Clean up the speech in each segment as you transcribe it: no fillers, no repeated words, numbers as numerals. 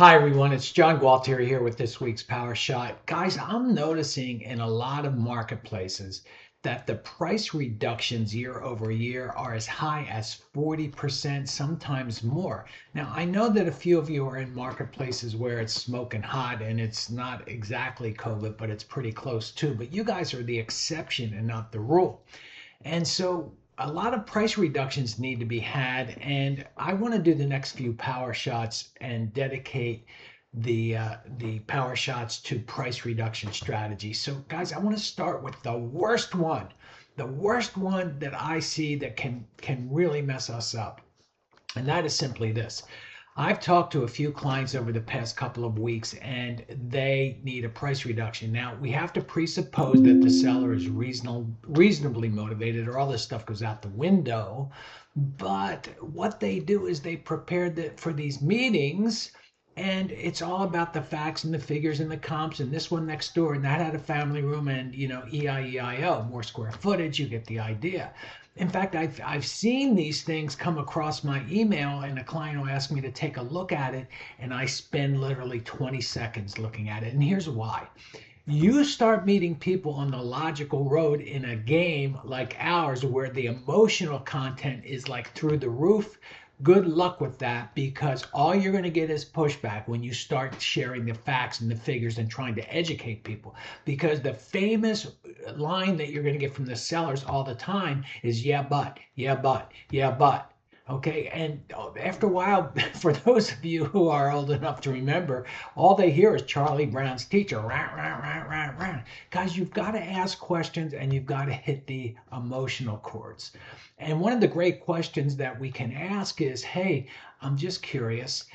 Hi everyone, it's John Gualtieri here with this week's Power Shot. Guys, I'm noticing in a lot of marketplaces that the price reductions year over year are as high as 40%, sometimes more. Now, I know that a few of you are in marketplaces where it's smoking hot and it's not exactly COVID, but it's pretty close too. But you guys are the exception and not the rule. And so a lot of price reductions need to be had. And I want to do the next few power shots and dedicate the power shots to price reduction strategy. So guys, I want to start with the worst one that I see that can really mess us up. And that is simply this. I've talked to a few clients over the past couple of weeks and they need a price reduction. Now, we have to presuppose that the seller is reasonably motivated or all this stuff goes out the window. But what they do is they prepare for these meetings and it's all about the facts and the figures and the comps and this one next door and that had a family room and EIEIO, more square footage, you get the idea. In fact, I've seen these things come across my email and a client will ask me to take a look at it and I spend literally 20 seconds looking at it. And here's why. You start meeting people on the logical road in a game like ours where the emotional content is like through the roof. Good luck with that because all you're going to get is pushback when you start sharing the facts and the figures and trying to educate people. Because the famous line that you're going to get from the sellers all the time is yeah, but, yeah, but, yeah, but. Okay, and after a while, for those of you who are old enough to remember, all they hear is Charlie Brown's teacher. Rah, rah, rah, rah, rah. Guys, you've got to ask questions and you've got to hit the emotional chords. And one of the great questions that we can ask is, hey, I'm just curious,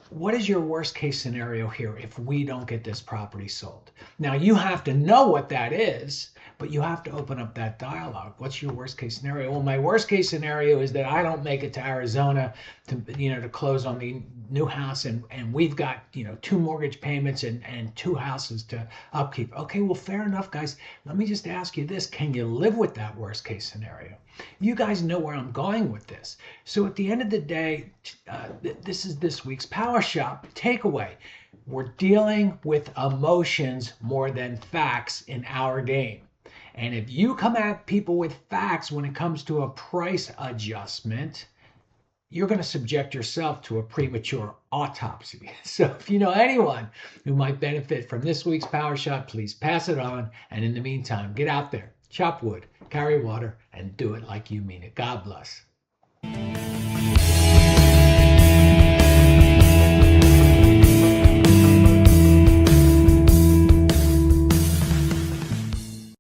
what is your worst case scenario here if we don't get this property sold? Now, you have to know what that is, but you have to open up that dialogue. What's your worst case scenario? Well, my worst case scenario is that I don't make it to Arizona to close on the new house and we've got, two mortgage payments and two houses to upkeep. Okay, well, fair enough, guys. Let me just ask you this. Can you live with that worst case scenario? You guys know where I'm going with this. So at the end of the day, this is this week's Power Shop takeaway. We're dealing with emotions more than facts in our game. And if you come at people with facts when it comes to a price adjustment, you're going to subject yourself to a premature autopsy. So if you know anyone who might benefit from this week's Power Shot, please pass it on. And in the meantime, get out there, chop wood, carry water, and do it like you mean it. God bless.